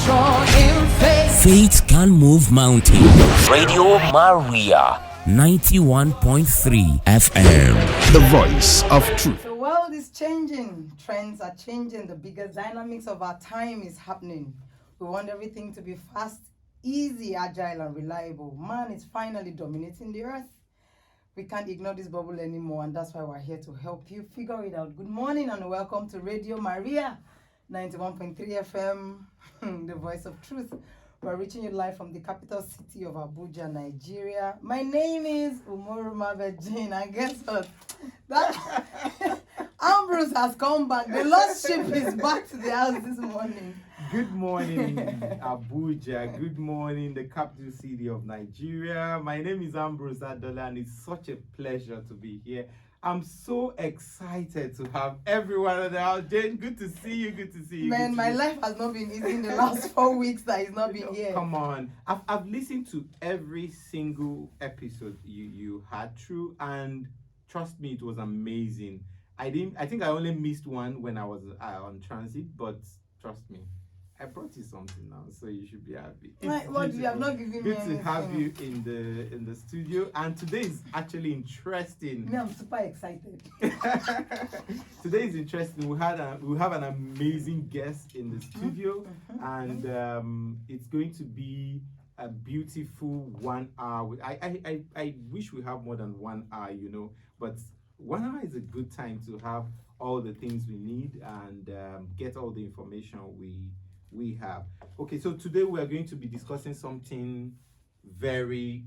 Faith can move mountains. Radio Maria 91.3 FM. The voice of truth. The world is changing. Trends are changing. The biggest dynamics of our time is happening. We want everything to be fast, easy, agile, and reliable. Man is finally dominating the earth. We can't ignore this bubble anymore, and that's why we're here to help you figure it out. Good morning and welcome to Radio Maria 91.3 FM, the voice of truth. We're reaching you live from the capital city of Abuja, Nigeria. My name is Umoru Mabe Jane, and guess what? That Ambrose has come back. The lost ship is back to the house this morning. Good morning, Abuja. Good morning, the capital city of Nigeria. My name is Ambrose, and it's such a pleasure to be here. I'm so excited to have everyone in the house. Jane, good to see you. Good to see you. Man, my life has not been easy in the last 4 weeks that he's not been here. Come on. I've listened to every single episode you had through, and trust me, it was amazing. I think I only missed one when I was on transit, but trust me, I brought you something now, so you should be happy. What you have not given me Good anything. to have you in the studio, and today is actually interesting. Me, I'm super excited. Today is interesting. We have an amazing guest in the studio, and it's going to be a beautiful 1 hour. I wish we have more than 1 hour, but 1 hour is a good time to have all the things we need and get all the information we have. Okay, so today we are going to be discussing something very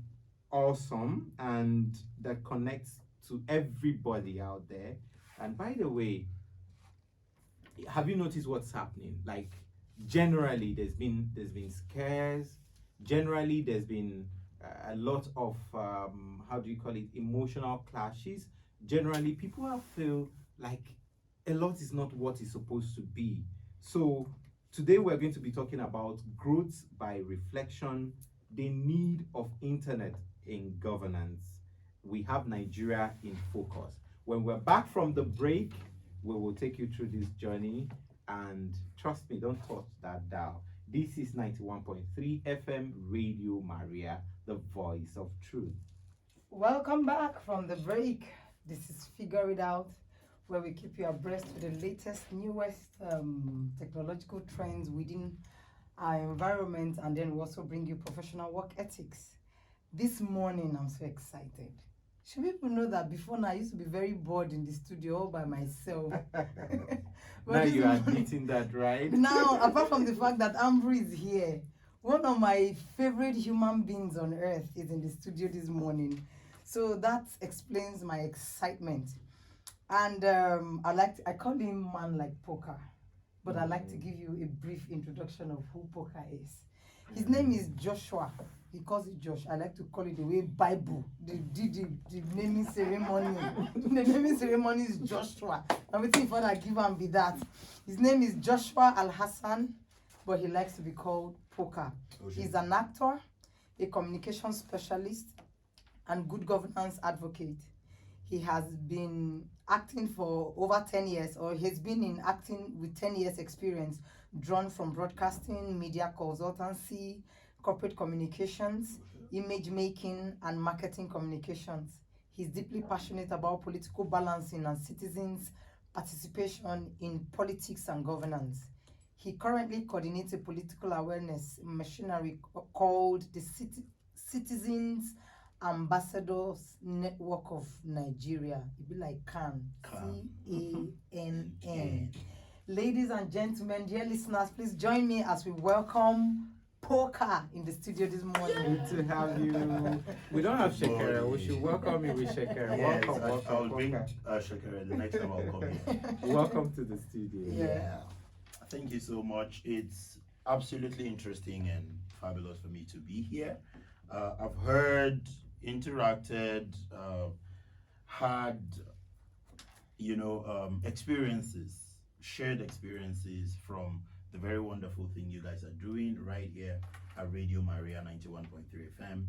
awesome and that connects to everybody out there. And by the way, have you noticed what's happening? Like, generally there's been scares. Generally there's been a lot of emotional clashes. Generally people feel like a lot is not what it's supposed to be. So today we're going to be talking about growth by reflection, the need of internet in governance. We have Nigeria in focus. When we're back from the break, we will take you through this journey, and trust me, don't touch that dial. This is 91.3 FM Radio Maria, the voice of truth. Welcome back from the break. This is Figure It Out, where we keep you abreast with the latest, newest technological trends within our environment, and then we also bring you professional work ethics. This morning, I'm so excited. Should people know that before now, I used to be very bored in the studio all by myself. Now you are admitting that, right? Now, apart from the fact that Ambrose is here, one of my favorite human beings on earth is in the studio this morning. So that explains my excitement. And I call him man like poker, but I'd like to give you a brief introduction of who poker is. His name is Joshua. He calls it Josh. I like to call it the way Bible, the naming ceremony. The naming ceremony is Joshua. I'm waiting for that give and be that. His name is Joshua Al-Hassan, but he likes to be called Poker. Okay. He's an actor, a communication specialist, and good governance advocate. He has been acting for over 10 years, or he's been in acting with 10 years experience, drawn from broadcasting, media consultancy, corporate communications, image making, and marketing communications. He's deeply passionate about political balancing and citizens' participation in politics and governance. He currently coordinates a political awareness machinery called the Citizens Ambassadors Network of Nigeria. It'd be like CAN. CANN. Ladies and gentlemen, dear listeners, please join me as we welcome Poker in the studio this morning. Good to have you. We don't have Shekera. We should welcome you with Shekera. Yes, Welcome. I'll bring Shekera the next time I'll come here. Welcome to the studio. Yeah. Thank you so much. It's absolutely interesting and fabulous for me to be here. I've heard, interacted, had, experiences, shared experiences from the very wonderful thing you guys are doing right here at Radio Maria 91.3 FM.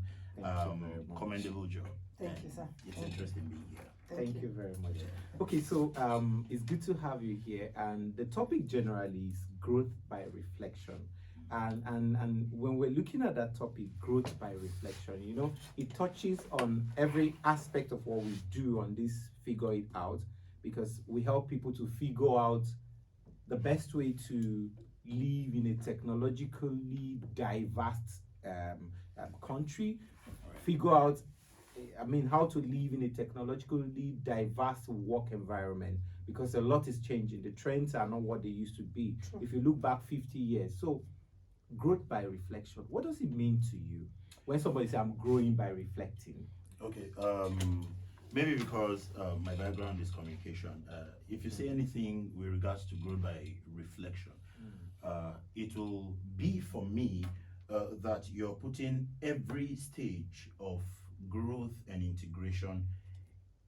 Commendable job. Thank you, sir. It's interesting being here. Thank you very much. Okay, so it's good to have you here, and the topic generally is growth by reflection. And when we're looking at that topic, growth by reflection, you know, it touches on every aspect of what we do on this Figure It Out, because we help people to figure out the best way to live in a technologically diverse country, figure out, how to live in a technologically diverse work environment, because a lot is changing. The trends are not what they used to be. True. If you look back 50 years. So growth by reflection, what does it mean to you when somebody says I'm growing by reflecting? Okay, maybe because my background is communication. If you say anything with regards to growth by reflection, it will be for me that you're putting every stage of growth and integration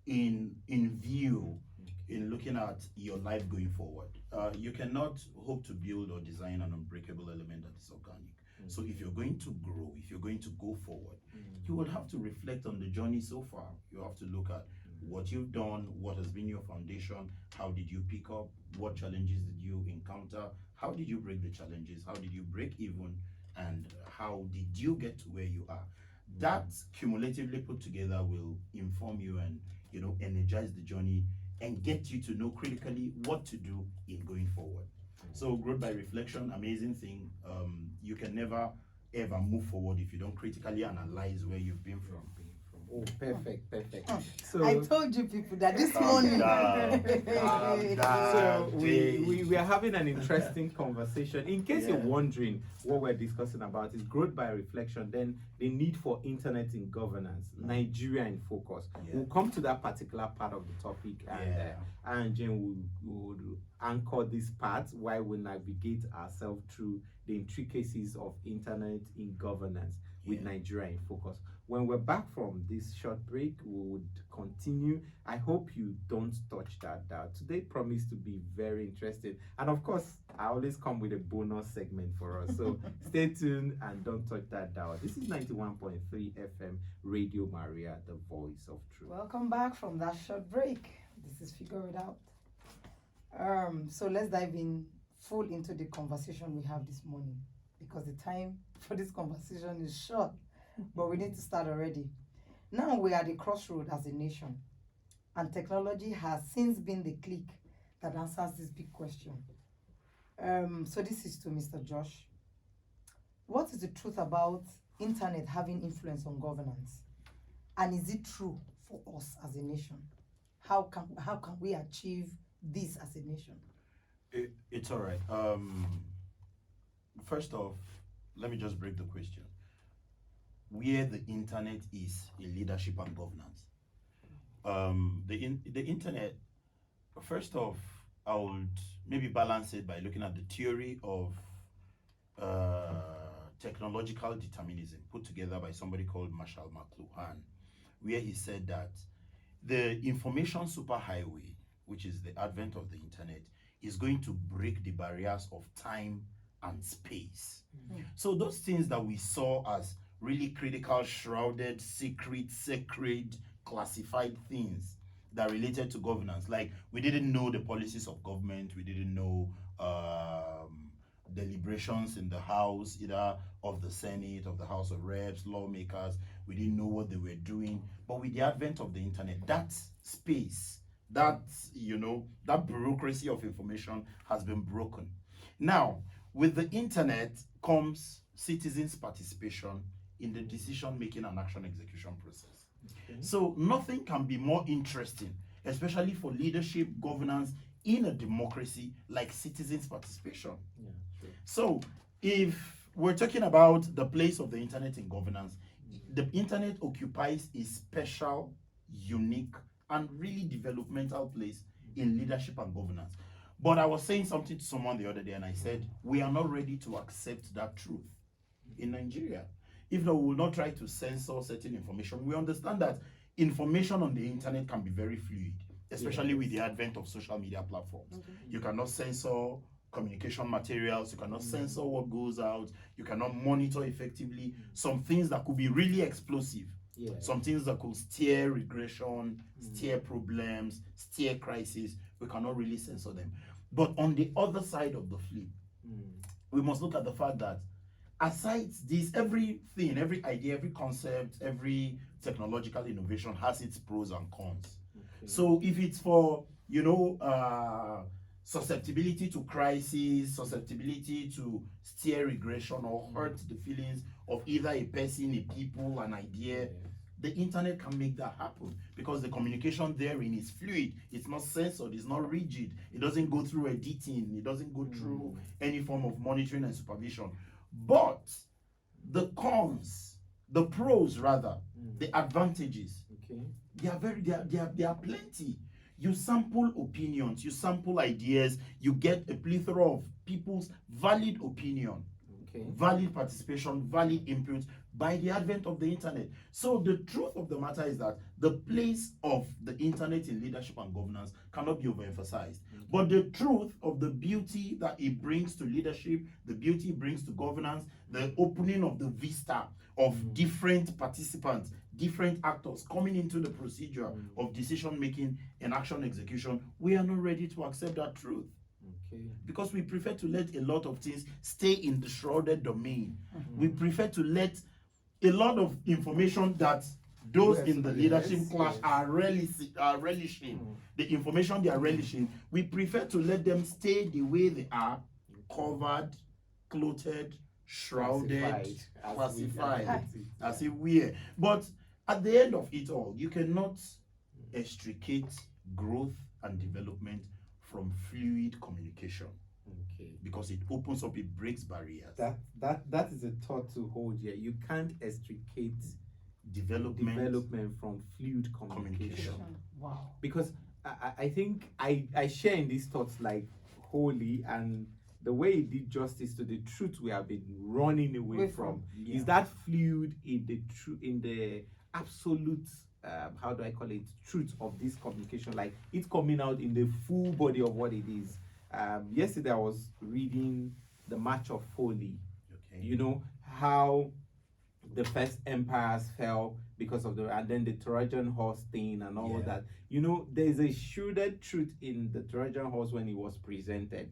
in view in looking at your life going forward. You cannot hope to build or design an unbreakable element that is organic. So if you're going to grow, if you're going to go forward, you would have to reflect on the journey so far. You have to look at what you've done, what has been your foundation, how did you pick up, what challenges did you encounter, how did you break the challenges, how did you break even, and how did you get to where you are. That cumulatively put together will inform you and, you know, energize the journey and get you to know critically what to do in going forward. So growth by reflection, amazing thing. You can never ever move forward if you don't critically analyze where you've been from. Oh, perfect. So I told you people that this morning. So we are having an interesting conversation. In case you're wondering what we're discussing about is growth by reflection, then the need for internet in governance, Nigeria in focus. We'll come to that particular part of the topic, and Jane will anchor this part while we navigate ourselves through the intricacies of internet in governance with Nigeria in focus. When we're back from this short break, we would continue. I hope you don't touch that dial. Today promised to be very interesting. And of course, I always come with a bonus segment for us. So stay tuned and don't touch that dial. This is 91.3 FM Radio Maria, the voice of truth. Welcome back from that short break. This is Figure It Out. So let's dive in full into the conversation we have this morning, because the time for this conversation is short. But we need to start already. Now we are at the crossroad as a nation, and technology has since been the click that answers this big question. So this is to Mr. Josh. What is the truth about internet having influence on governance? And is it true for us as a nation? How can we achieve this as a nation? It's all right. First off, let me just break the question. Where the internet is in leadership and governance. The internet, first off, I would maybe balance it by looking at the theory of technological determinism put together by somebody called Marshall McLuhan, where he said that the information superhighway, which is the advent of the internet, is going to break the barriers of time and space. So those things that we saw as really critical, shrouded, secret, sacred, classified things that related to governance. Like, we didn't know the policies of government, we didn't know deliberations in the House, either of the Senate, of the House of Reps, lawmakers. We didn't know what they were doing. But with the advent of the internet, that space, that bureaucracy of information has been broken. Now, with the internet comes citizens' participation in the decision-making and action execution process. So nothing can be more interesting, especially for leadership, governance in a democracy, like citizens' participation. So if we're talking about the place of the internet in governance, the internet occupies a special, unique, and really developmental place in leadership and governance. But I was saying something to someone the other day, and I said, we are not ready to accept that truth in Nigeria. If not, we will not try to censor certain information. We understand that information on the internet can be very fluid, especially with the advent of social media platforms. You cannot censor communication materials, you cannot censor what goes out, you cannot monitor effectively some things that could be really explosive, some things that could steer regression, steer problems, steer crisis. We cannot really censor them. But on the other side of the flip, we must look at the fact that aside this, everything, every idea, every concept, every technological innovation has its pros and cons. Okay. So if it's for, susceptibility to crisis, susceptibility to steer regression or hurt the feelings of either a person, a people, an idea, the internet can make that happen because the communication therein is fluid. It's not censored. It's not rigid. It doesn't go through editing. It doesn't go through any form of monitoring and supervision. But the cons, the pros rather, the advantages, they are plenty. You sample opinions, you sample ideas, you get a plethora of people's valid opinion, valid participation, valid input by the advent of the internet. So the truth of the matter is that the place of the internet in leadership and governance cannot be overemphasized. But the truth of the beauty that it brings to leadership, the beauty it brings to governance, the opening of the vista of different participants, different actors coming into the procedure of decision making and action execution, we are not ready to accept that truth. Because we prefer to let a lot of things stay in the shrouded domain. We prefer to let a lot of information that those in the leadership class are relishing, the information they are relishing, we prefer to let them stay the way they are, covered, clothed, shrouded, classified, as if we are. But at the end of it all, you cannot extricate growth and development from fluid communication. Because it opens up, it breaks barriers. That is a thought to hold here. You can't extricate development from fluid communication. Wow. Because I think I share in these thoughts like wholly, and the way it did justice to the truth we have been running away from is that fluid in the absolute how do I call it, truth of this communication, like it's coming out in the full body of what it is. Yesterday I was reading the March of Folly. You know how the first empires fell because of and then the Trojan horse thing and all that. You know, there's a shrouded truth in the Trojan horse when it was presented.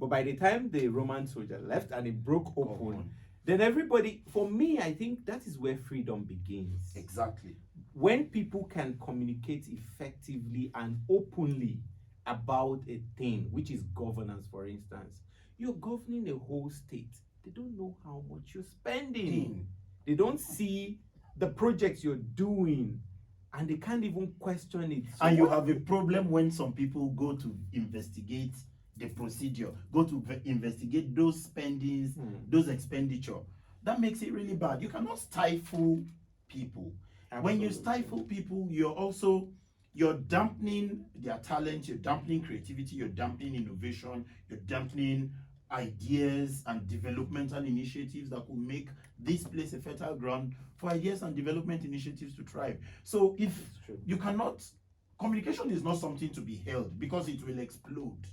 But by the time the Roman soldier left and it broke open, then everybody, for me, I think that is where freedom begins. Exactly. When people can communicate effectively and openly about a thing, which is governance, for instance. You're governing a whole state. They don't know how much you're spending. They don't see the projects you're doing, and they can't even question it. So and you have a problem when some people go to investigate the procedure, go to investigate those spendings, those expenditure. That makes it really bad. You cannot stifle people. When you stifle people, you're dampening their talent, you're dampening creativity, you're dampening innovation, you're dampening ideas and developmental initiatives that will make this place a fertile ground for ideas and development initiatives to thrive. So if you cannot, communication is not something to be held because it will explode.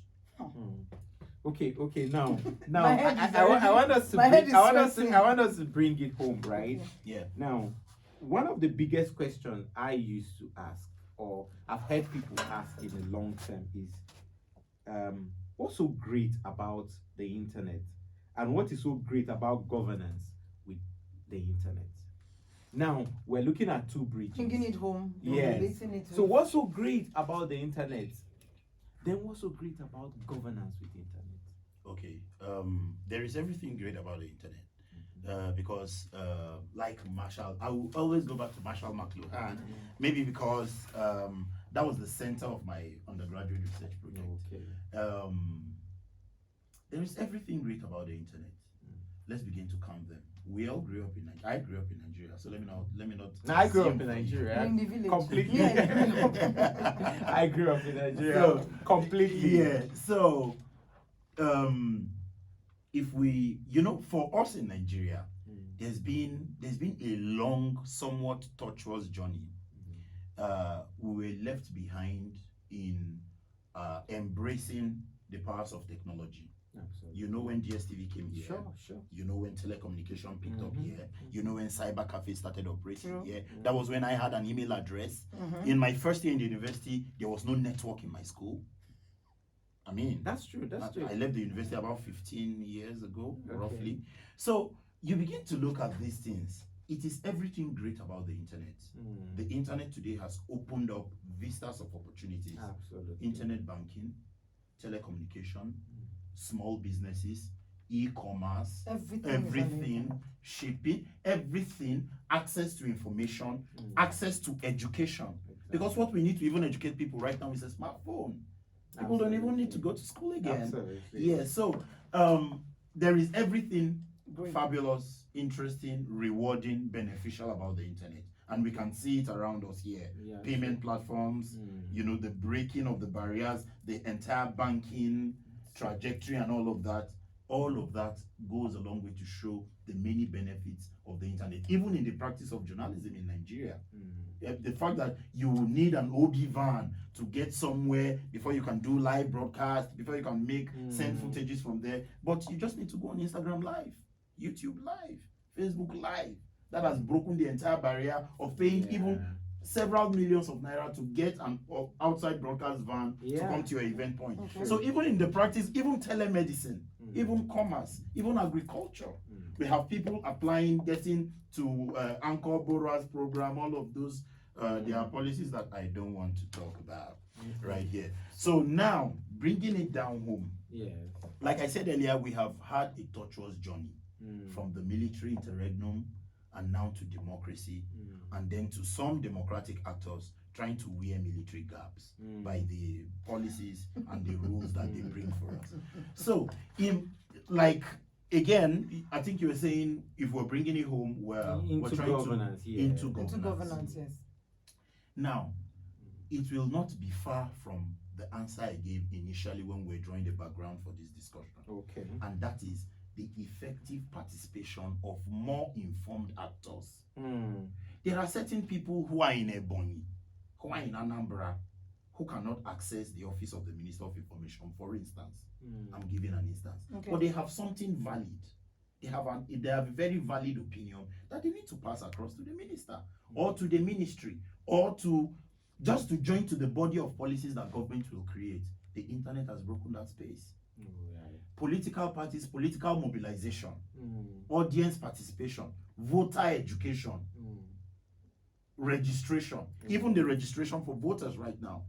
Okay. Now I want us to bring it home, right? Now, one of the biggest questions I used to ask, or I've heard people ask in the long term, is what's so great about the internet, and what is so great about governance with the internet? Now we're looking at two bridges. Bringing it home. So what's so great about the internet? Then what's so great about governance with the internet? Okay, there is everything great about the internet. Because like Marshall, I will always go back to Marshall McLuhan, maybe because that was the center of my undergraduate research project. There is everything great about the internet. Let's begin to count them. We all grew up in Nigeria. I grew up in Nigeria, so let me not. I grew up in Nigeria. In the village. Completely. I grew up in Nigeria. Completely. So, if we, for us in Nigeria, there's been a long, somewhat tortuous journey. We were left behind in embracing the powers of technology. Absolutely. You know when DSTV came here. Sure. You know when telecommunication picked up here. You know when cyber cafes started operating here. That was when I had an email address. In my first year in the university, there was no network in my school. I mean, that's true. I left the university about 15 years ago, roughly. So you begin to look at these things. It is everything great about the internet. The internet today has opened up vistas of opportunities. Absolutely. Internet banking, telecommunication, small businesses, e-commerce, everything, shipping, everything, access to information, access to education. Because what we need to even educate people right now is a smartphone. People don't even need to go to school again. Absolutely. Yeah, so there is everything fabulous, interesting, rewarding, beneficial about the internet. And we can see it around us here. Payment platforms, you know, the breaking of the barriers, the entire banking trajectory and all of that goes a long way to show the many benefits of the internet, even in the practice of journalism in Nigeria. The fact that you need an OB van to get somewhere before you can do live broadcast, before you can send footages from there, but you just need to go on Instagram Live, YouTube Live, Facebook Live. That has broken the entire barrier of paying even several millions of naira to get an outside broadcast van to come to your event point. So even in the practice, even telemedicine, even commerce, even agriculture, we have people applying, getting to Anchor Borrowers program, all of those. There are policies that I don't want to talk about right here. So now, bringing it down home. Like I said earlier, we have had a tortuous journey from the military interregnum and now to democracy, and then to some democratic actors trying to wear military gaps by the policies and the rules that they bring for us. So, again, I think you were saying if we're bringing it home, we're trying governance, into Into governance, yes. Now, it will not be far from the answer I gave initially when we were drawing the background for this discussion. Okay. And that is the effective participation of more informed actors. There are certain people who are in Ebonyi, who are in Anambra, who cannot access the office of the Minister of Information, for instance. I'm giving an instance. But they have something valid. They have a very valid opinion that they need to pass across to the minister or to the ministry or to just to join to the body of policies that government will create. The internet has broken that space. Political parties, political mobilization, audience participation, voter education, registration, even the registration for voters right now.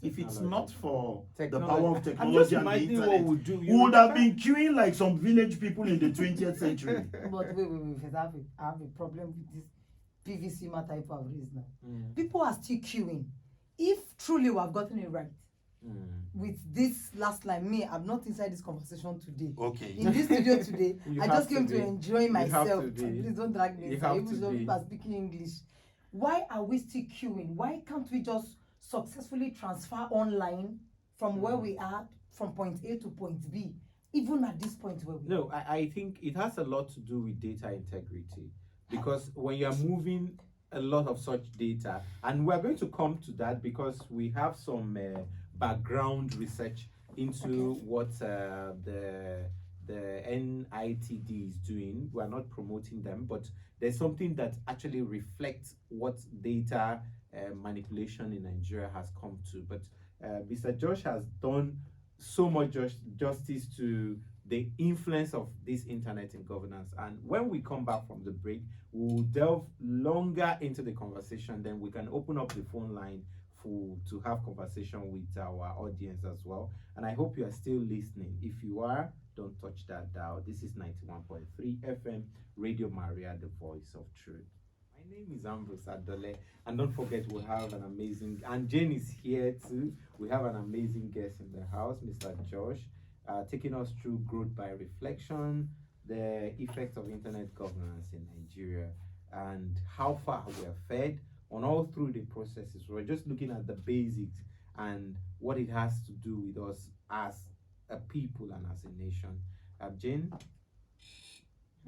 If it's not for the power of technology and the internet, we would have been queuing like some village people in the 20th century. But wait, I have a problem with this PVC matter you have raised now. People are still queuing. If truly we have gotten it right, with this last line, I'm not inside this conversation today. Okay. In this studio today, I just came to be. enjoy myself. To Please don't drag me. Even though people are speaking English. Why are we still queuing? Why can't we just successfully transfer online from where we are, from point A to point B, even at this point where we are? No, I think it has a lot to do with data integrity, because when you are moving a lot of such data, and we're going to come to that because we have some background research into what the NITD is doing. We're not promoting them, but there's something that actually reflects what data manipulation in Nigeria has come to. But Mr. Josh has done so much justice to the influence of this internet in governance. And when we come back from the break, we'll delve longer into the conversation. Then we can open up the phone line to have conversation with our audience as well. And I hope you are still listening. If you are, don't touch that dial. This is 91.3 FM, Radio Maria, the voice of truth. My name is Ambrose, and don't forget we have an amazing, and Jane is here too. We have an amazing guest in the house, Mr. Josh, taking us through growth by reflection, the effect of internet governance in Nigeria, and how far we are fed on all through the processes. We're just looking at the basics and what it has to do with us as a people and as a nation. Jane,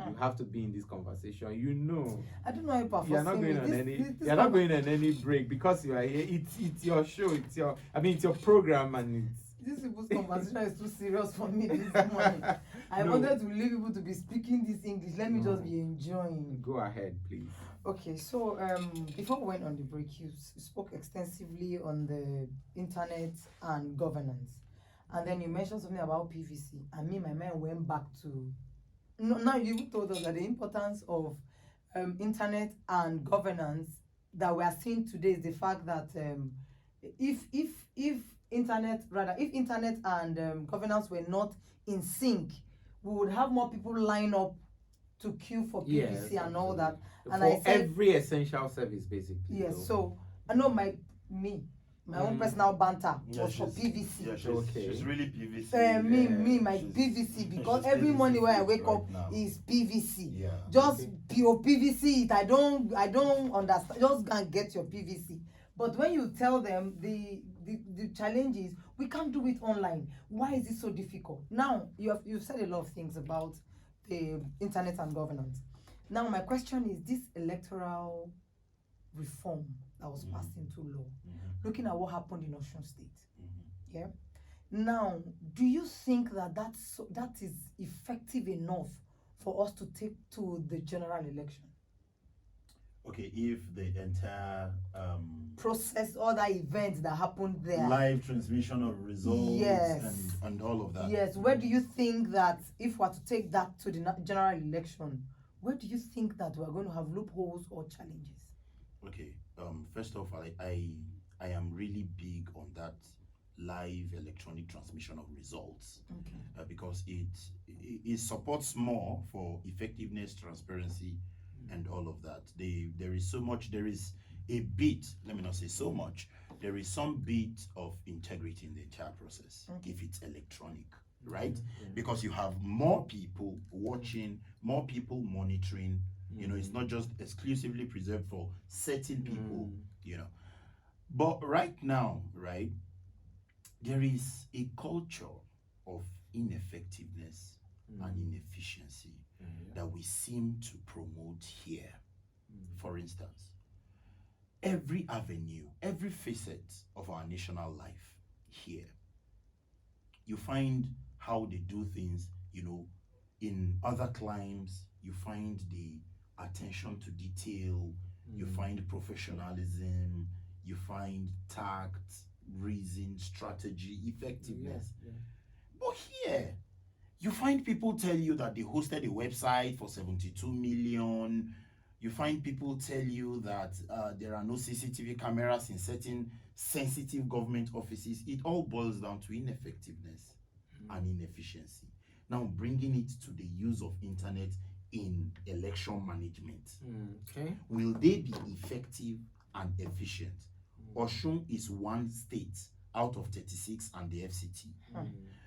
you have to be in this conversation. You know, I don't know if you're not going on you're not going on any break because you are here. It's your show. It's your program, and this people's conversation is too serious for me this morning. I wanted to leave people to be speaking this English. Let me just be enjoying. Go ahead, please. Okay, so before we went on the break, you spoke extensively on the internet and governance, and then you mentioned something about PVC, and my mind went back to No, now you told us that the importance of internet and governance that we are seeing today is the fact that if internet and governance were not in sync, we would have more people line up to queue for PVC and all that. And for I said every essential service, basically. yes. So I know my own personal banter Yeah, was for she's- PVC. Yeah, she's, Okay. she's really PVC. My She's- PVC, because she's every PVC morning when I freak wake right up now. is PVC. Yeah. Just PVC it. I don't understand. Just go and get your PVC. But when you tell them the challenge is we can't do it online. Why is it so difficult? Now you've said a lot of things about the internet and governance. Now my question is this electoral reform that was passed into law, looking at what happened in Osun State. Yeah. Now, do you think that that is effective enough for us to take to the general election? Okay, if the entire Process, all that events that happened there. live transmission of results Yes. and all of that. Yes. Where do you think that if we're to take that to the general election, where do you think that we're going to have loopholes or challenges? Okay. First off, I am really big on that live electronic transmission of results. Okay. Because it supports more for effectiveness, transparency, and all of that. There is a bit, let me not say so much, there is some bit of integrity in the entire process if it's electronic, right? Because you have more people watching, more people monitoring. You know, it's not just exclusively preserved for certain people, you know. But right now, right, there is a culture of ineffectiveness and inefficiency that we seem to promote here. For instance, every avenue, every facet of our national life here, you find how they do things, you know, in other climes, you find the attention to detail, you find professionalism, you find tact, reason, strategy, effectiveness. But here, you find people tell you that they hosted a website for 72 million. You find people tell you that there are no CCTV cameras in certain sensitive government offices. It all boils down to ineffectiveness and inefficiency. Now, bringing it to the use of internet in election management. Okay. Will they be effective and efficient? Osun is one state out of 36 and the FCT.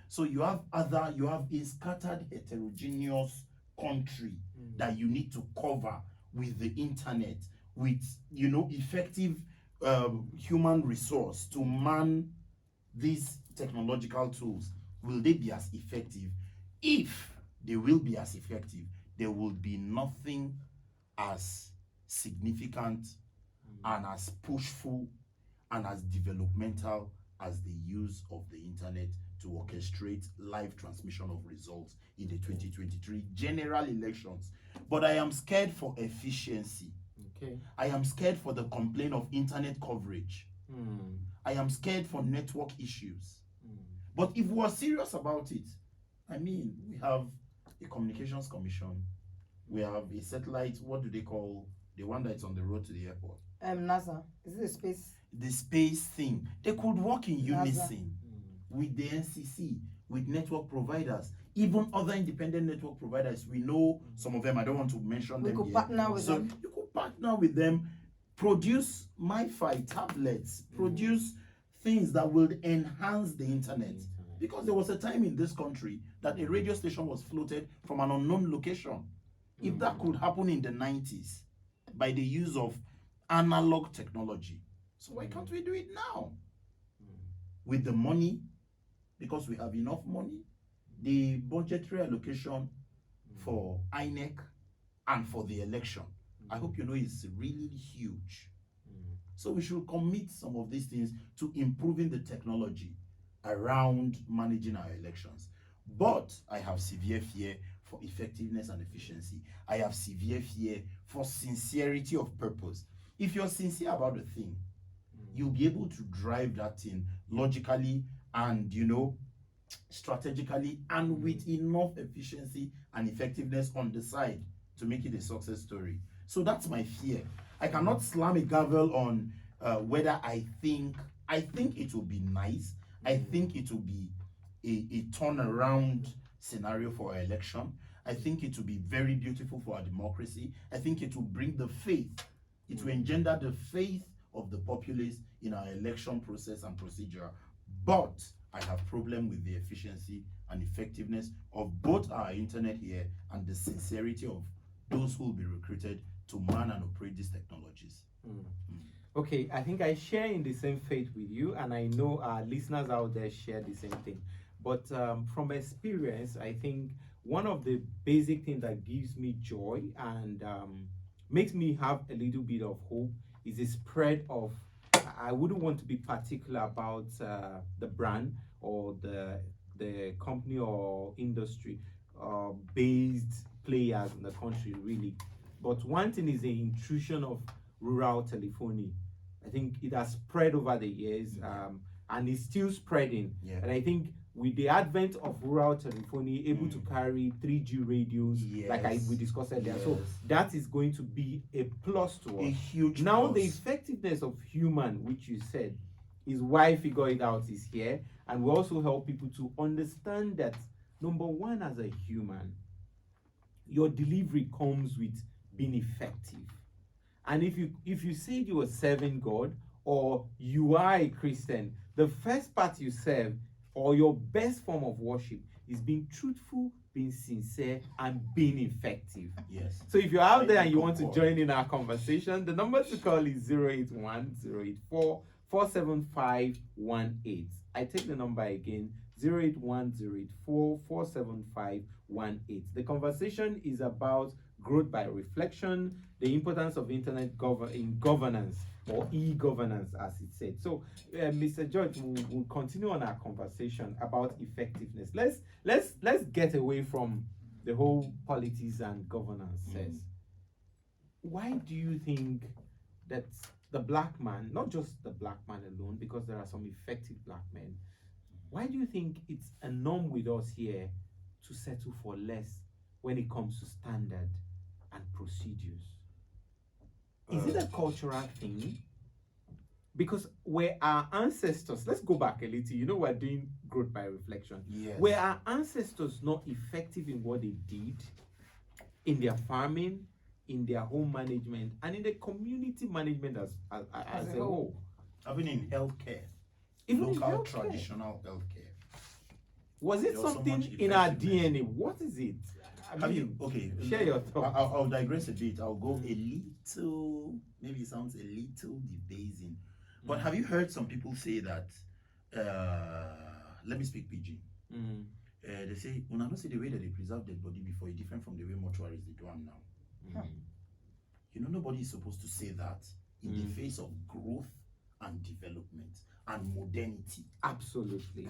So you have a scattered heterogeneous country that you need to cover with the internet, with, you know, effective human resource to man these technological tools. Will they be as effective? If they will be as effective, there will be nothing as significant and as pushful and as developmental as the use of the internet to orchestrate live transmission of results in the 2023 general elections. But I am scared for efficiency. Okay. I am scared for the complaint of internet coverage. I am scared for network issues. But if we are serious about it, I mean, we have a communications commission, we have a satellite, what do they call the one that's on the road to the airport? NASA. Is it a space? The space thing. They could work in NASA. unison with the NCC, with network providers, even other independent network providers. We know some of them, I don't want to mention We them could here. partner with them. You could partner with them, produce MiFi tablets, produce things that will enhance the internet. Because there was a time in this country that a radio station was floated from an unknown location. If that could happen in the 90s by the use of analog technology, so why can't we do it now? With the money, because we have enough money, the budgetary allocation for INEC and for the election, I hope you know, is really huge. So we should commit some of these things to improving the technology around managing our elections. But I have severe fear for effectiveness and efficiency. I have severe fear for sincerity of purpose. If you're sincere about the thing, you'll be able to drive that thing logically and, you know, strategically and with enough efficiency and effectiveness on the side to make it a success story. So that's my fear. I cannot slam a gavel on whether I think it will be nice. I think it will be a turnaround scenario for our election. I think it will be very beautiful for our democracy. I think it will bring the faith. It will engender the faith of the populace in our election process and procedure. But I have problem with the efficiency and effectiveness of both our internet here and the sincerity of those who will be recruited to man and operate these technologies. Okay, I think I share in the same faith with you, and I know our listeners out there share the same thing. But from experience, I think one of the basic things that gives me joy and makes me have a little bit of hope is the spread of, I wouldn't want to be particular about the brand or the company or industry based players in the country, really. But one thing is the intrusion of rural telephony. I think it has spread over the years, and it's still spreading. Yeah. And I think with the advent of rural telephony, able to carry 3G radios, like we discussed earlier, so that is going to be a plus to us. A huge now plus. The effectiveness of human, which you said, is why Figure It Out is here, and we also help people to understand that number one, as a human, your delivery comes with being effective. And if you say you are serving God or you are a Christian, the first part you serve or your best form of worship is being truthful, being sincere, and being effective. Yes. So if you're out there and you want to join in our conversation, the number to call is 081-084-47518. I take the number again, 081-084-47518. The conversation is about growth by reflection, the importance of internet in governance, or e-governance as it said. So Mr. George, we'll continue on our conversation about effectiveness. Let's get away from the whole politics and governance says. Why do you think that the black man, not just the black man alone, because there are some effective black men, why do you think it's a norm with us here to settle for less when it comes to standard and procedures? Is it a cultural thing? Because were our ancestors, let's go back a little, we're doing growth by reflection. Yes. Were our ancestors not effective in what they did, in their farming, in their home management, and in the community management as a whole? Even in healthcare, Even in local healthcare. traditional healthcare. Was it There was so something much in our effectiveness. DNA? What is it? Okay, share your thoughts. I'll digress a bit. I'll go a little, maybe it sounds a little debasing, but have you heard some people say that, let me speak PG. They say, when I don't see the way that they preserve their body before, it's different from the way mortuaries they do them now. Nobody is supposed to say that in the face of growth and development and modernity. Absolutely.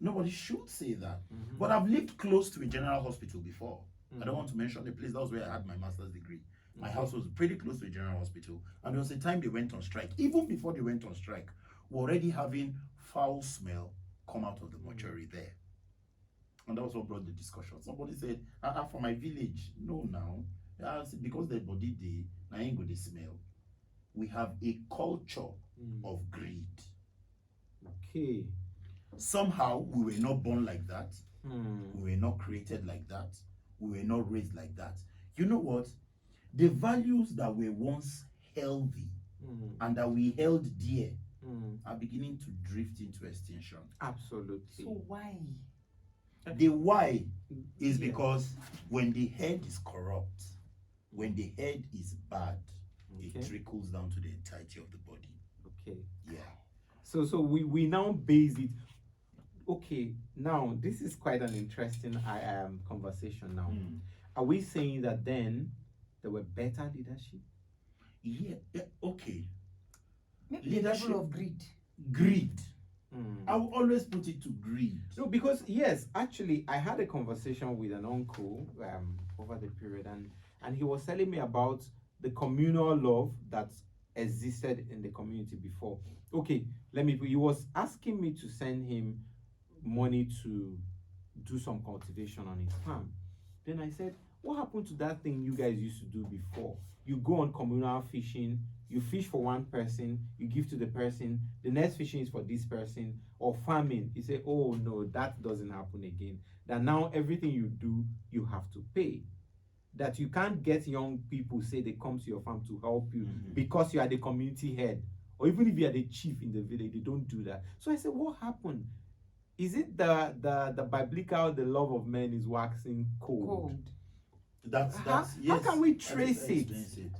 Nobody should say that. But I've lived close to a general hospital before. I don't want to mention the place. That was where I had my master's degree. My house was pretty close to a general hospital. And there was a time they went on strike. Even before they went on strike, we're already having foul smell come out of the mortuary there. And that was what brought the discussion. Somebody said, for my village, no now. Because the body day, I ain't going to smell. We have a culture of greed. Okay. Somehow we were not born like that. We were not created like that. We were not raised like that. You know what? The values that were once healthy and that we held dear are beginning to drift into extinction. Absolutely. So why? The why is because when the head is corrupt, when the head is bad, it trickles down to the entirety of the body. Okay. Yeah. So we now base it. Okay, now this is quite an interesting conversation now. Are we saying that then there were better leadership? Yeah, okay. Maybe Leadership. level of greed. Greed. I will always put it to greed. No, because yes, actually, I had a conversation with an uncle over the period, and he was telling me about the communal love that existed in the community before. Okay, he was asking me to send him money to do some cultivation on his farm. Then I said, what happened to that thing you guys used to do before? You go on communal fishing, you fish for one person, you give to the person, the next fishing is for this person, or farming. He said, oh no, that doesn't happen again. That now everything you do, you have to pay. That you can't get young people say they come to your farm to help you because you are the community head, or even if you are the chief in the village, they don't do that. So I said, what happened? Is it the biblical, the love of men is waxing cold? That's How yes. can we trace that it? explains it?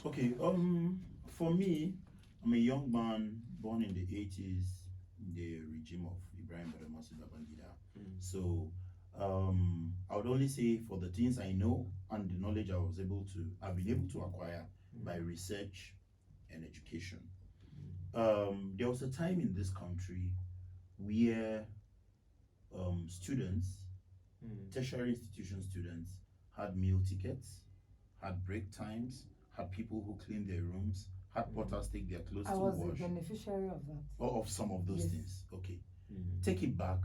Okay, for me, I'm a young man born in the 80s, in the regime of Ibrahim Babangida. So I would only say for the things I know and the knowledge I've been able to acquire by research and education. There was a time in this country where students, tertiary institution students, had meal tickets, had break times, had people who cleaned their rooms, had porters take their clothes I to was wash. a beneficiary of that. Or of some of those Yes. things. Okay. Take it back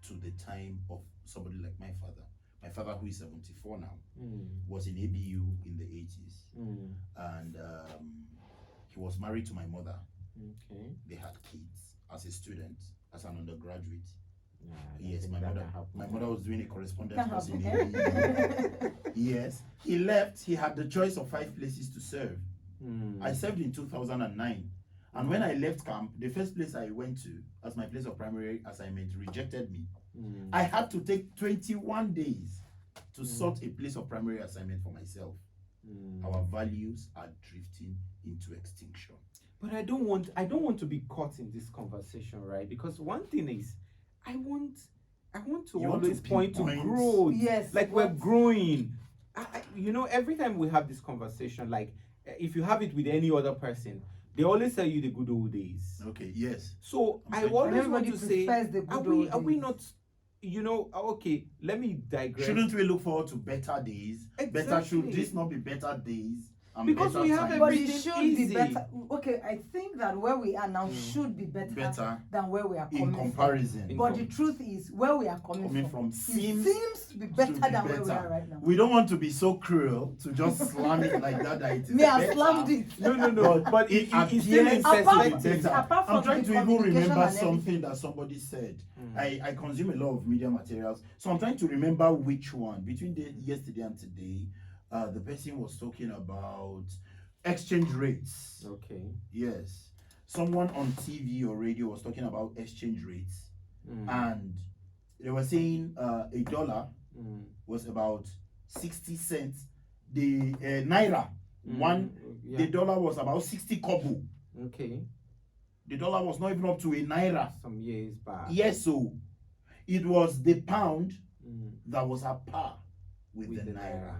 to the time of somebody like my father. My father, who is 74 now, was in ABU in the 80s. And he was married to my mother. Okay. They had kids as a student, as an undergraduate. Nah, I don't Yes, think my that mother. can happen. My mother was doing a correspondence Can course in happen. ABU. Yes, he left. He had the choice of 5 places to serve. I served in 2009, and when I left camp, the first place I went to as my place of primary assignment rejected me. I had to take 21 days to sort a place of primary assignment for myself. Our values are drifting into extinction. But I don't want to be caught in this conversation, right? Because one thing is, I want to You want to always point to pinpoint- growth. Yes, like we're what- growing. Every time we have this conversation, like if you have it with any other person, they always tell you the good old days. Okay, yes. So I'm I trying- always want Everybody to say, prefers the are good we old are we days. not? Okay. Let me digress. Shouldn't we look forward to better days? Better, should Exactly. this not be better days? And Because better we have times? But everything it should easy. be better. Okay, I think that where we are now should be Better than where we are in coming comparison. from. But the truth is, where we are coming from, seems to be better to be than where we better. are right now. We don't want to be so cruel to just slam it like that. That it is Me, I better. slammed it. No. But It it's still in appears to be perspective. better. apart from I'm trying the to even communication remember and everything. something that somebody said. I consume a lot of media materials, so I'm trying to remember which one. Between yesterday and today, the person was talking about exchange rates. Okay. Yes. Someone on TV or radio was talking about exchange rates, and they were saying a dollar was about 60 cents. The naira, the dollar was about 60 kobo. Okay. The dollar was not even up to a naira. Some years back. Yes, so it was the pound that was at par with the naira.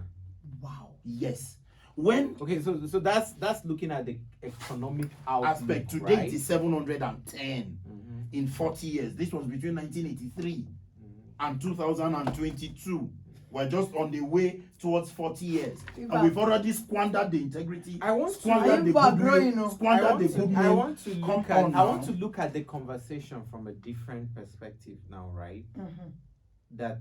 Wow. Yes. When Okay, so that's looking at the economic outlook, aspect today right? it is 710 in 40 years. This was between 1983 and 2022. We're just on the way towards 40 years, and we've already squandered the integrity. I want to- squandered the People are goodwill, growing, oh. squandered the goodwill. I want to Come look at on I want now. to look at the conversation from a different perspective now, right? That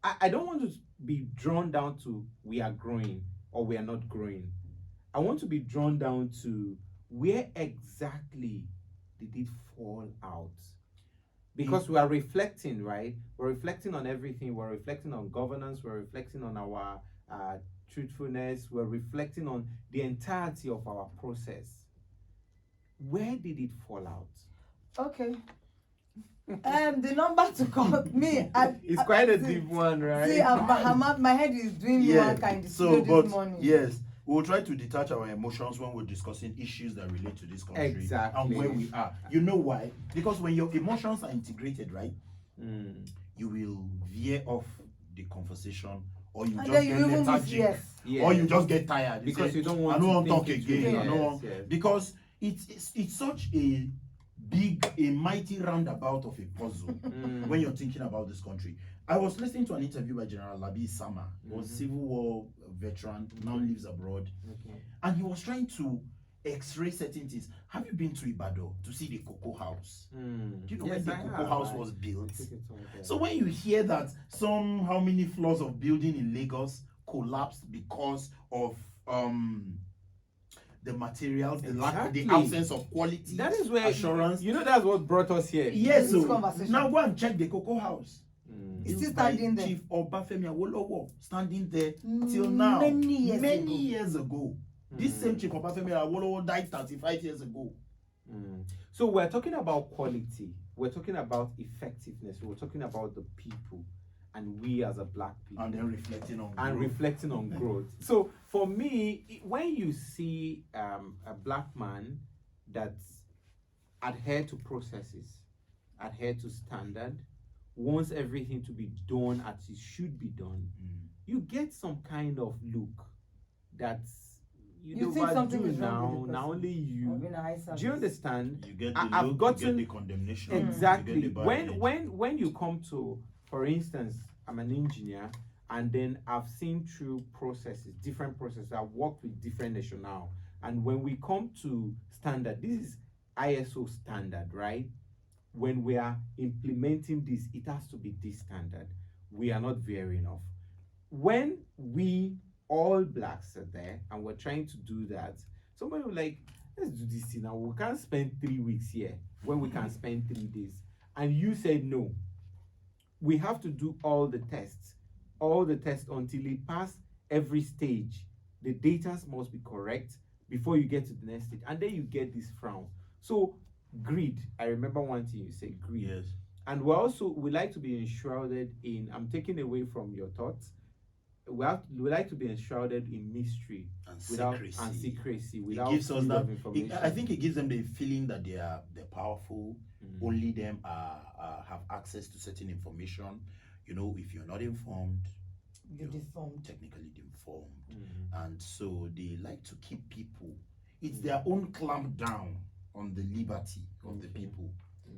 I don't want to be drawn down to we are growing or we are not growing. I want to be drawn down to where exactly did it fall out? Because we are reflecting, right? We're reflecting on everything. We're reflecting on governance. We're reflecting on our truthfulness. We're reflecting on the entirety of our process. Where did it fall out? Okay. The number to call me. It's quite a deep one, right? See, my head is doing me one kind of So, this morning. yes, we'll try to detach our emotions when we're discussing issues that relate to this country Exactly. and where we are. You know why? Because when your emotions are integrated, right, you will veer off the conversation, or you And just then you get even miss lethargic, yes. or you just get tired Because say, you don't want I don't to want to talk think it again. through. I don't Yes, want, yes. because it's such a mighty roundabout of a puzzle when you're thinking about this country. I was listening to an interview by General Labi Sama, who was Civil War veteran, now lives abroad, Okay. and he was trying to X-ray certain things. Have you been to Ibadan to see the Cocoa House? Mm. Do you know Yes, when the I Cocoa have. House was built? Took it all there. So when you hear that how many floors of building in Lagos collapsed because of the materials, the lack, the Exactly. absence of quality, That is where assurance. You know, that's what brought us here. Yes, This so conversation. now go and check the Cocoa House. Mm. It's still Built by standing there. Chief Obafemi Awolowo, standing there till now. Many years ago. This same Chief Obafemi Awolowo died 35 years ago. Mm. So we're talking about quality, we're talking about effectiveness, we're talking about the people, and we as a black people, And then reflecting on and growth. reflecting on growth. So for me, when you see a black man that's adhere to processes, adhere to standard, wants everything to be done as it should be done, you get some kind of look that's You think something is now. wrong with the Now person. only you. Or in a high Do you service. understand? You get the I've look, gotten you get the condemnation. exactly You get the badge. when you come to, for instance, I'm an engineer, and then I've seen through processes, different processes. I've worked with different national, and when we come to standard, this is ISO standard, right? When we are implementing this, it has to be this standard. We are not varying off. When we all blacks are there and we're trying to do that, somebody will like, let's do this thing now. We can't spend 3 weeks here when we can spend 3 days. And you said no. We have to do all the tests until it pass every stage. The data must be correct before you get to the next stage. And then you get this frown. So greed, I remember one thing you said, greed. Yes. And we like to be enshrouded in, I'm taking away from your thoughts, we like to be enshrouded in mystery And secrecy It without gives us freedom that. of information. I think it gives them the feeling that they're powerful. Only them have access to certain information. You know, if you're not informed, You're deformed. technically deformed, and so they like to keep people. It's their own clamp down on the liberty of the people.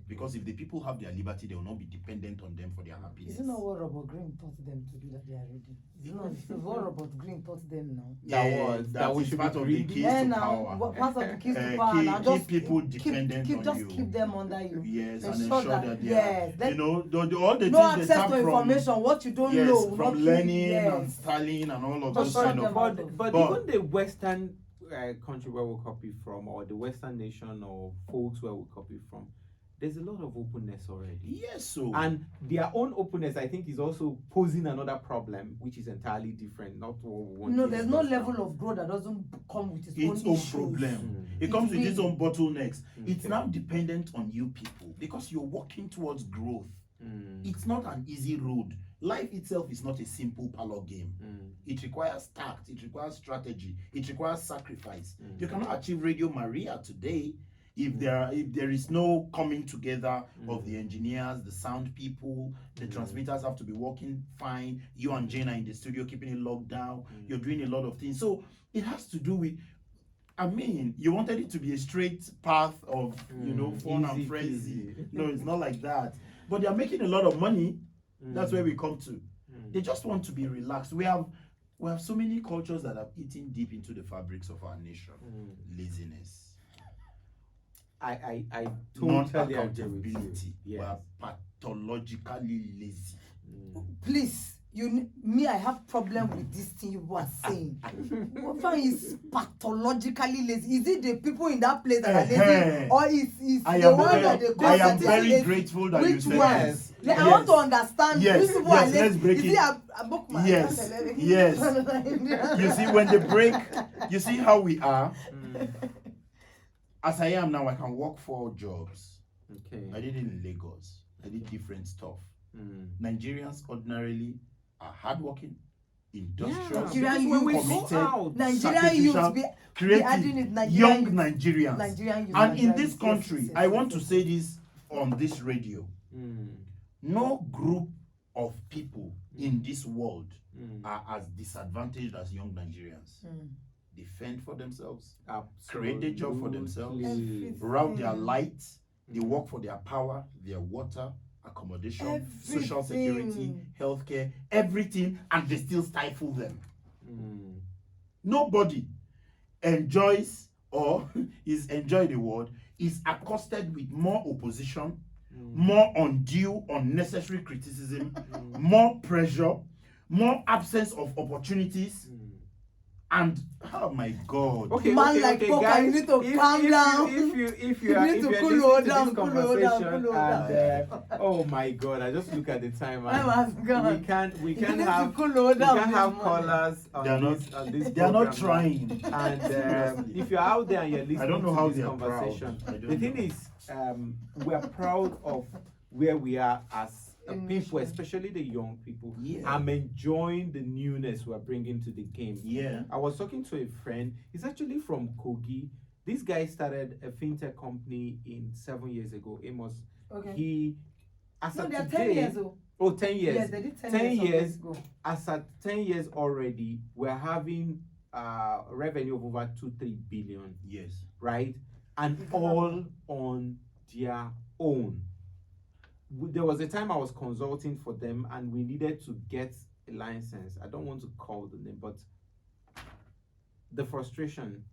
Because if the people have their liberty, they will not be dependent on them for their happiness. Is it not what Robert Greene taught them to do that they are reading? Is it not what Robert Greene taught them now? That we is should part be of the greedy. keys Yeah, to now, power. part of the keys to power. Keep, Now, keep just people dependent on just you. keep them under you. Yes, and Ensure ensure that they yes, are, you know, all the no things they access tap to information, what you don't yes, know. will not from keep- learning yes. and studying and all of Just those shut kind them of. out. But But- even the Western country where we copy from, or the Western nation or folks where we copy from, there's a lot of openness already. Yes, so And their own openness, I think, is also posing another problem, which is entirely different, not what we want. No, to there's no discuss level now. of growth that doesn't come with its its own own issues. problem. It It comes with its will. own bottlenecks. It's Okay. now dependent on you people because you're working towards growth. Mm. It's not an easy road. Life itself is not a simple parlor game. Mm. It requires tact, it requires strategy, it requires sacrifice. Mm. You cannot achieve Radio Maria today if there is no coming together of the engineers, the sound people, the transmitters have to be working fine. You and Jane are in the studio keeping it locked down. You're doing a lot of things. So it has to do with, I mean, you wanted it to be a straight path of, you know, fun and Easy frenzy. peasy. No, it's not like that. But they're making a lot of money. That's where we come to. Mm. They just want to be relaxed. We have so many cultures that have eaten deep into the fabrics of our nation. Laziness, I totally agree with you. non-accountability. We Yes. are pathologically lazy. Please, I have problem with this thing you are saying. What is pathologically lazy? Is it the people in that place that are lazy, or is I the am one very, that they call I am certain very lazy? grateful that you Which said one? this. Like, I want to understand Yes, which people yes, are lazy. let's break is it. a bookman? Yes, yes. You see, when they break, you see how we are. As I am now, I can work 4 jobs. Okay. I did it in Lagos. I did different stuff. Nigerians ordinarily are hardworking, industrious, Nigerian when we youths. go committed, out, Nigerian youths sacrificial, be creative, adding it, Nigerian young youths. Nigerians. Nigerian youths, And in Nigerian this youths. country, Yes, I yes, want to yes. say this on this radio. Mm. No group of people in this world are as disadvantaged as young Nigerians. They fend for themselves, create a job for themselves, Absolutely. route their light, they work for their power, their water, accommodation, social security, healthcare, everything, and they still stifle them. Nobody enjoys or is enjoy the word, is accosted with more opposition, more undue, unnecessary criticism, more pressure, more absence of opportunities, and oh my God. Man like Poker, guys, you need to calm down. If you You are need if to you're cool listening to down, this cool conversation down. and oh my God, I just look at the time Time has and gone. we You can't need to have cool we down can't this have morning. callers They are on this They are not program now. trying. And Seriously. if you're out there and you're listening I don't know how to they this are proud. conversation, I don't the thing know. is, we're proud of where we are as In people, mission. especially the young people. Yeah. I'm enjoying the newness we're bringing to the game. Yeah. I was talking to a friend. He's actually from Kogi. This guy started a fintech company 7 years ago. Amos. Okay. He, as No, of they are today, 10 years old. oh, 10 years. Yes, they did 10, 10 years. years. Ago. As at 10 years already, we're having revenue of over 2-3 billion, Yes. right? And all on their own. There was a time I was consulting for them and we needed to get a license. I don't want to call the name, but the frustration.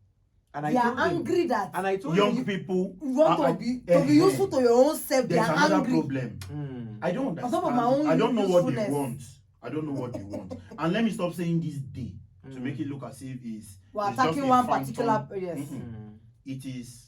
And They are told him- angry that and I told Young him, people you want are- to be useful to your own self. They There's are another angry. problem. "Hmm, I don't On top understand. of my own I don't know what you usefulness. want. I don't know what you want. And let me stop saying this day to Mm. make it look as if We're it's just attacking a one phantom. particular. Yes. Mm-mm. hmm." It is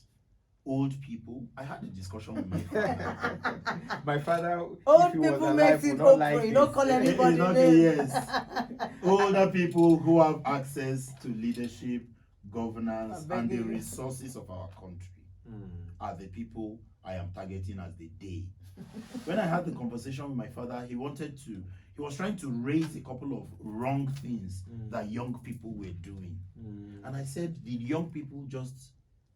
old people. I had a discussion with my father. My father, Old if he was people alive, makes would it not like open. You don't this. call Eh, anybody exactly, name. yes. Older people who have access to leadership, governance, I and beg the you. resources of our country Hmm. are the people I am targeting as the day. When I had the conversation with my father, he was trying to raise a couple of wrong things that young people were doing. Hmm. And I said, did young people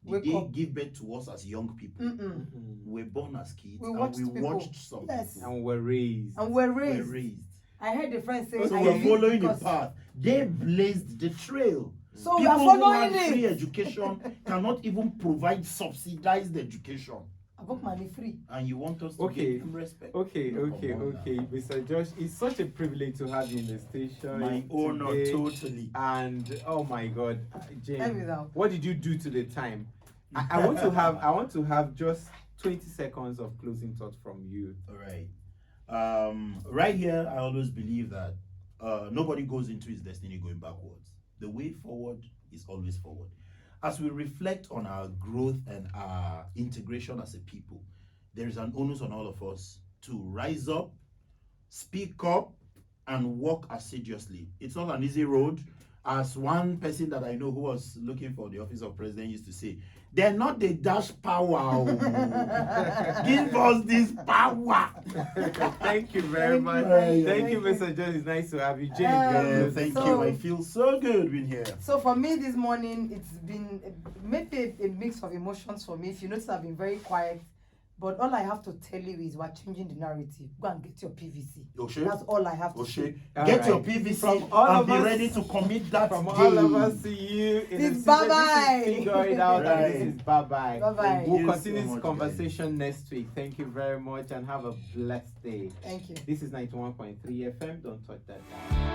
Wake did they up. give birth to us as young people? Mm-mm. We were born as kids We and watched we people. watched some Yes. people. And we're raised. And we're Were raised. raised. I heard the friend say, So I we're leave following the because- path. They blazed the trail. So we are People who following have free it. education cannot even provide subsidized education. I book money free. And you want us to Okay. give them respect? Okay, No, okay, come on okay, now. Mr. Josh, it's such a privilege to have you in the station. My honor, today. totally. And oh my God, Jane, Every now. what did you do to the time? I want to have just 20 seconds of closing thoughts from you. All right. Right here, I always believe that nobody goes into his destiny going backwards. The way forward is always forward. As we reflect on our growth and our integration as a people, there is an onus on all of us to rise up, speak up, and work assiduously. It's not an easy road. As one person that I know who was looking for the office of president used to say, they're not the dash power. Oh. Give us this power. Thank you very much. you. Thank you, Mr. Josh. It's nice to have you, Jane. Yeah, thank So- you. I feel so good being here. So for me this morning, it's been maybe a mix of emotions for me. If you notice, I've been very quiet. But all I have to tell you is we're changing the narrative. Go and get your PVC. Oshe? That's all I have to Oshe, say. get your Alright. PVC From all and of be us- ready to commit that From day. all of us, see you in It's the bye-bye. This is Figure It Out, and Right. this is bye-bye. Bye-bye. Thank We'll you continue so this much, conversation next week. Thank you very much and have a blessed day. Thank you. This is 91.3 FM. Don't touch that dial.